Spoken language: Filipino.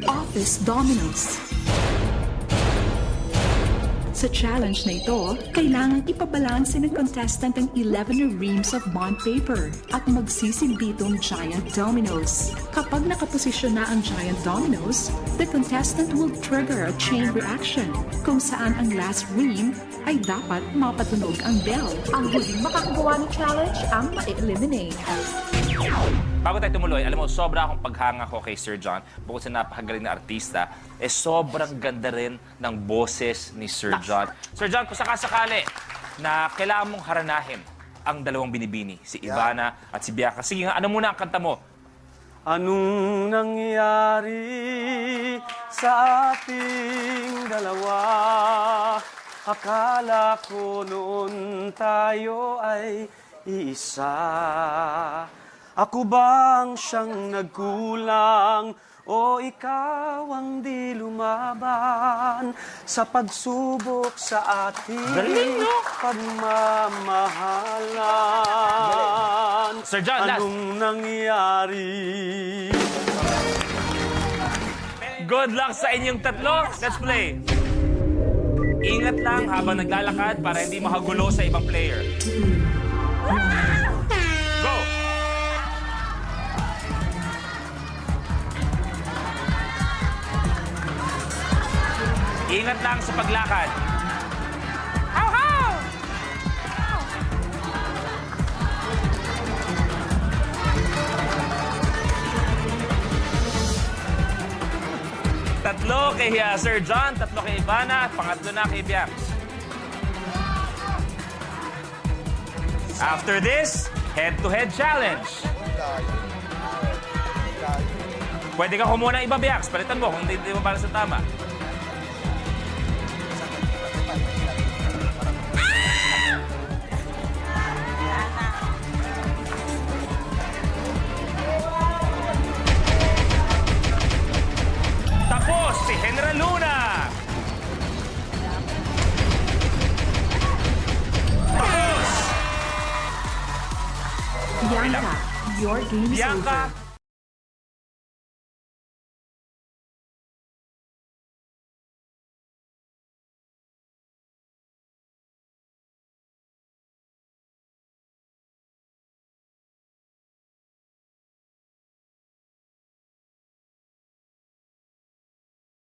Office Dominoes. Sa challenge na ito, kailangan ipabalanse ng contestant ang 11 reams of bond paper at magsisilbitong giant dominoes. Kapag nakaposisyon na ang giant dominoes, the contestant will trigger a chain reaction kung saan ang last ream ay dapat mapatunog ang bell. Ang huling makakagawa ng challenge ang ma-eliminate. Bago tayo tumuloy, alam mo, sobra akong paghanga ko kay Sir John. Bukod sa napakagaling na artista, sobrang ganda rin ng boses ni Sir John. Sir John, kung sakasakali na kailangan mong haranahin ang dalawang binibini, si Ivana at si Bianca. Sige nga, ano muna ang kanta mo? Anong nangyari sa ating dalawa? Akala ko noon tayo ay iisa. Ako bang siyang nagkulang o ikaw ang di lumaban sa pagsubok sa ating pagmamahalan? Sir John, last. Anong nangyari? Good luck sa inyong tatlo. Let's play. Ingat lang habang naglalakad para hindi makagulo sa ibang player. Go! Ingat lang sa paglakad. How! Tatlo kay Sir John, tatlo kay Ivana, at pangatlo na kay Bianca. After this, head-to-head challenge. Pwede ka kumuna iba, Bianca. Palitan mo kung hindi mo para sa tama. Tapos si General Luna. Tapos Bianca, your game is Bianca, over.